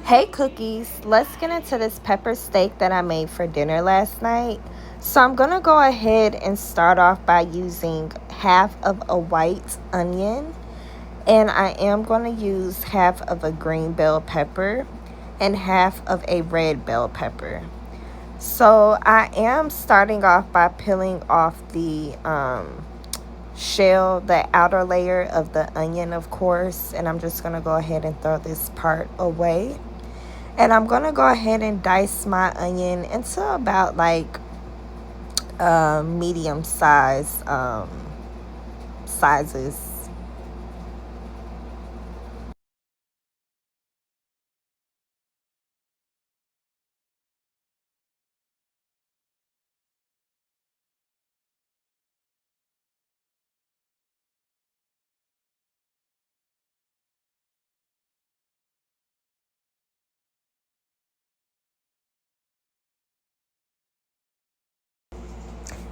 Hey cookies, let's get into this pepper steak that I made for dinner last night. So I'm gonna go ahead and start off by using half of a white onion, and I am gonna use half of a green bell pepper and half of a red bell pepper. So I am starting off by peeling off the shell, the outer layer of the onion, of course, and I'm just gonna go ahead and throw this part away. And I'm going to go ahead and dice my onion into about like medium size sizes.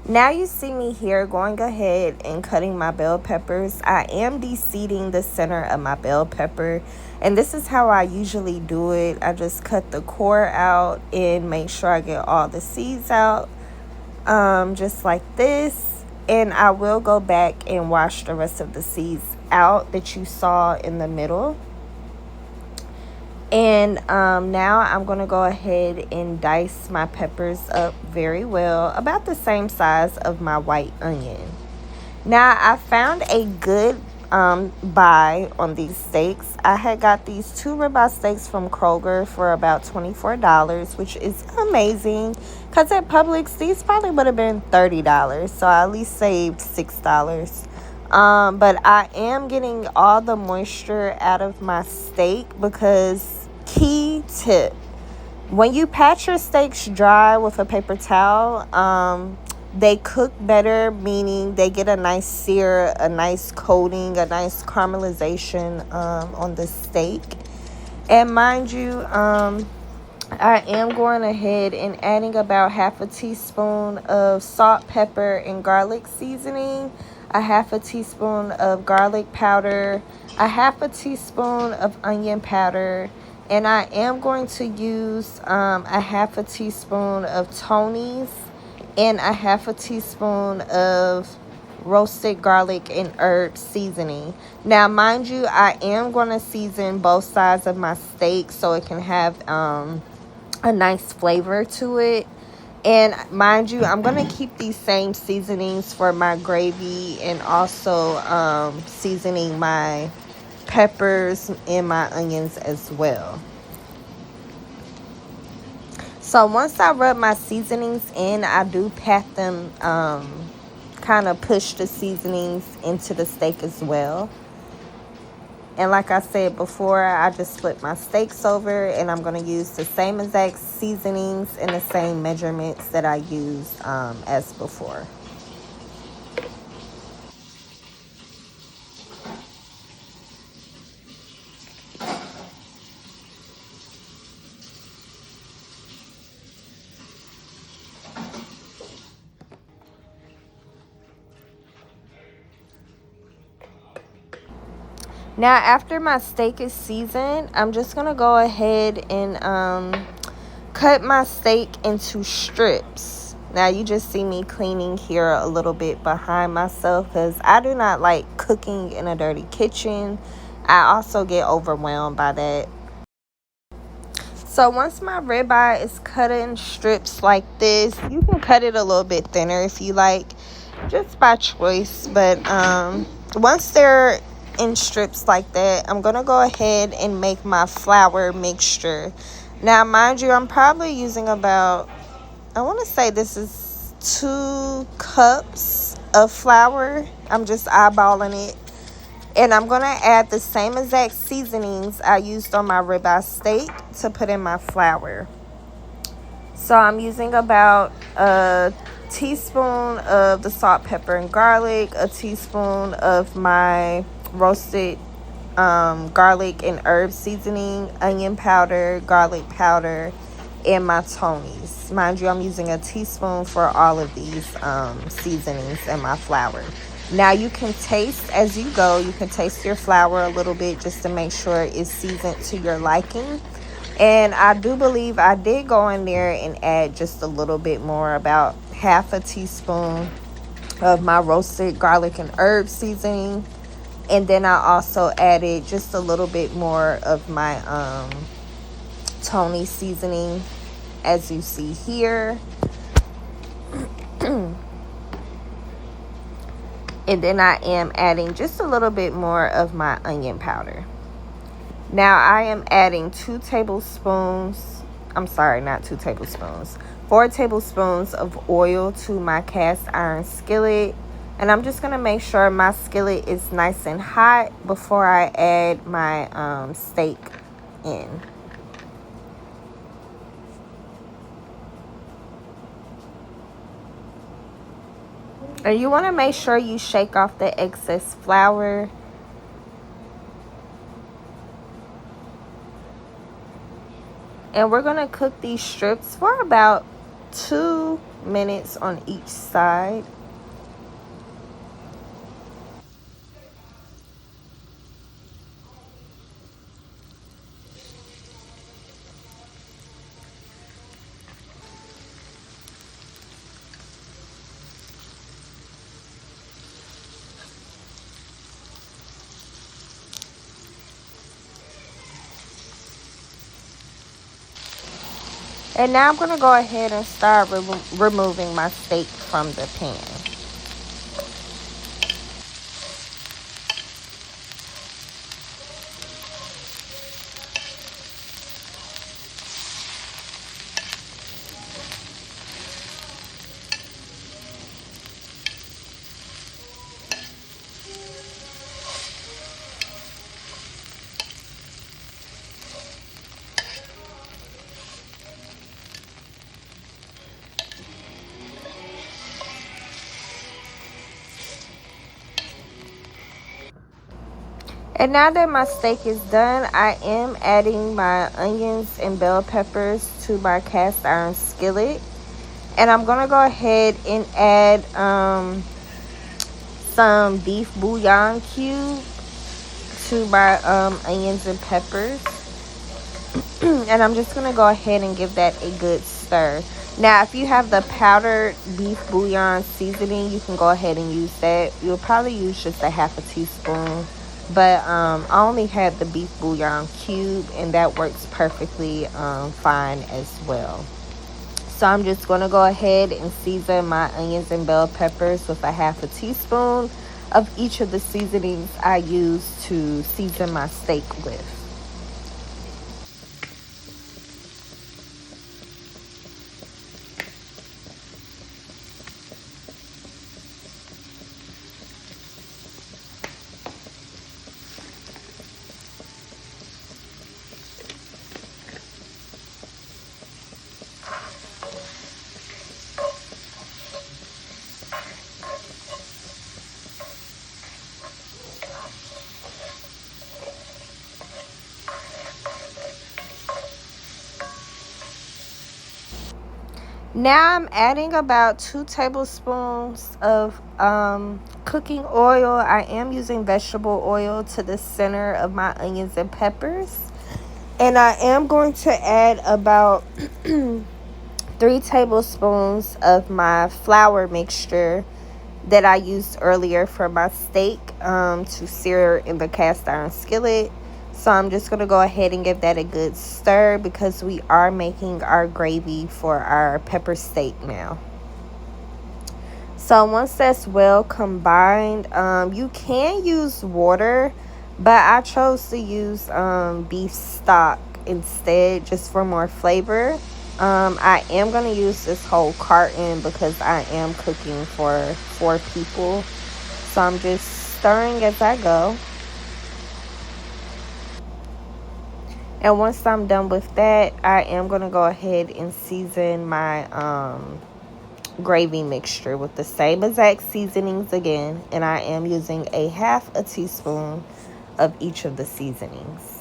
Now you see me here going ahead and cutting my bell peppers. I am de-seeding the center of my bell pepper, and this is how I usually do it. I just cut the core out and make sure I get all the seeds out, just like this. And I will go back and wash the rest of the seeds out that you saw in the middle. And now I'm going to go ahead and dice my peppers up very well, about the same size of my white onion. Now, I found a good buy on these steaks. I had got these 2 ribeye steaks from Kroger for about $24, which is amazing. Because at Publix, these probably would have been $30. So I at least saved $6. But I am getting all the moisture out of my steak because, key tip, when you pat your steaks dry with a paper towel, they cook better, meaning they get a nice sear, a nice coating, a nice caramelization on the steak. And mind you, I am going ahead and adding about half a teaspoon of salt, pepper, and garlic seasoning, a half a teaspoon of garlic powder, a half a teaspoon of onion powder, and I am going to use a half a teaspoon of Tony's and a half a teaspoon of roasted garlic and herb seasoning. Now, mind you, I am going to season both sides of my steak so it can have a nice flavor to it. And mind you, I'm going to keep these same seasonings for my gravy and also seasoning my peppers and my onions as well. So once I rub my seasonings in, I do pat them, kind of push the seasonings into the steak as well. And like I said before, I just flip my steaks over, and I'm going to use the same exact seasonings and the same measurements that I used as before. Now, after my steak is seasoned, I'm just going to go ahead and cut my steak into strips. Now, you just see me cleaning here a little bit behind myself because I do not like cooking in a dirty kitchen. I also get overwhelmed by that. So once my ribeye is cut in strips like this, you can cut it a little bit thinner if you like, just by choice. But once they're in strips like that, I'm gonna go ahead and make my flour mixture. Now, mind you, I'm probably using about, I want to say this is 2 cups of flour. I'm just eyeballing it. And I'm going to add the same exact seasonings I used on my ribeye steak to put in my flour. So I'm using about a teaspoon of the salt, pepper, and garlic, a teaspoon of my roasted garlic and herb seasoning, onion powder, garlic powder, and my Tony's. Mind you, I'm using a teaspoon for all of these seasonings in my flour. Now you can taste as you go. You can taste your flour a little bit just to make sure it's seasoned to your liking. And I do believe I did go in there and add just a little bit more, about half a teaspoon of my roasted garlic and herb seasoning. And then I also added just a little bit more of my Tony seasoning, as you see here. And then I am adding just a little bit more of my onion powder. Now I am adding 2 tablespoons, I'm sorry, not 2 tablespoons, 4 tablespoons of oil to my cast iron skillet. And I'm just going to make sure my skillet is nice and hot before I add my steak in. And you want to make sure you shake off the excess flour. And we're going to cook these strips for about 2 minutes on each side. And now I'm going to go ahead and start removing my steak from the pan. And now that my steak is done, I am adding my onions and bell peppers to my cast iron skillet. And I'm going to go ahead and add some beef bouillon cube to my onions and peppers. And I'm just going to go ahead and give that a good stir. Now, if you have the powdered beef bouillon seasoning, you can go ahead and use that. You'll probably use just a half a teaspoon. But I only had the beef bouillon cube, and that works perfectly fine as well. So I'm just going to go ahead and season my onions and bell peppers with a half a teaspoon of each of the seasonings I use to season my steak with. Now I'm adding about 2 tablespoons of cooking oil. I am using vegetable oil to the center of my onions and peppers. And I am going to add about 3 tablespoons of my flour mixture that I used earlier for my steak to sear in the cast iron skillet. So I'm just going to go ahead and give that a good stir because we are making our gravy for our pepper steak now. So once that's well combined, you can use water, but I chose to use beef stock instead, just for more flavor. I am going to use this whole carton because I am cooking for 4 people. So I'm just stirring as I go. And once I'm done with that, I am going to go ahead and season my gravy mixture with the same exact seasonings again. And I am using a half a teaspoon of each of the seasonings.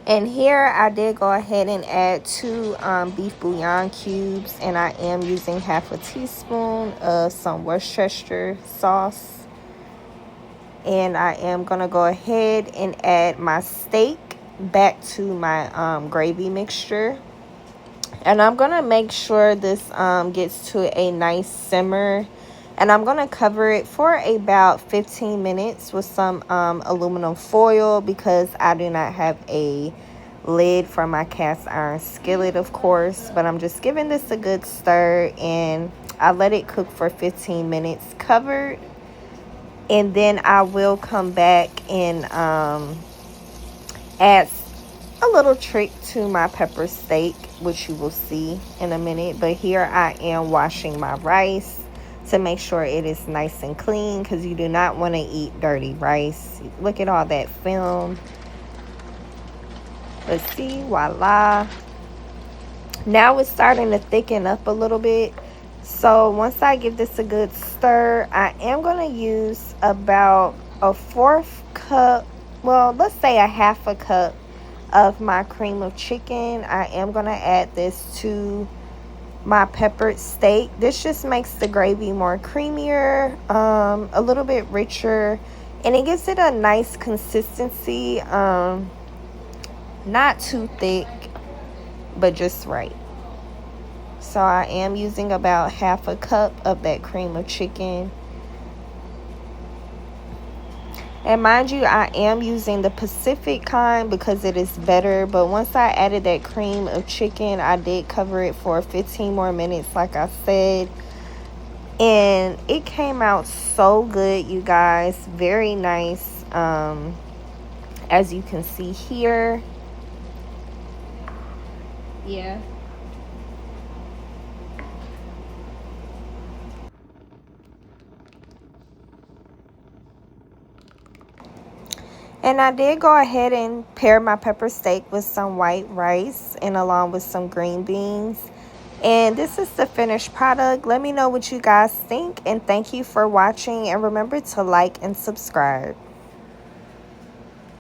And here I did go ahead and add 2 beef bouillon cubes, and I am using half a teaspoon of some Worcestershire sauce. And I am going to go ahead and add my steak back to my gravy mixture. And I'm going to make sure this gets to a nice simmer. And I'm going to cover it for about 15 minutes with some aluminum foil, because I do not have a lid for my cast iron skillet, of course. But I'm just giving this a good stir, and I let it cook for 15 minutes covered. And then I will come back and add a little trick to my pepper steak, which you will see in a minute. But here I am washing my rice to make sure it is nice and clean, because you do not want to eat dirty rice. Look at all that film. Let's see, voila. Now it's starting to thicken up a little bit. So once I give this a good stir, I am going to use about a 1/4 cup, well, let's say a 1/2 cup of my cream of chicken. I am going to add this to my peppered steak. This just makes the gravy more creamier, a little bit richer, and it gives it a nice consistency, not too thick, but just right. So I am using about 1/2 cup of that cream of chicken. And mind you, I am using the Pacific kind because it is better. But once I added that cream of chicken, I did cover it for 15 more minutes, like I said. And it came out so good, you guys. Very nice. As you can see here. Yeah. And I did go ahead and pair my pepper steak with some white rice and along with some green beans. And this is the finished product. Let me know what you guys think, and thank you for watching, and remember to like and subscribe.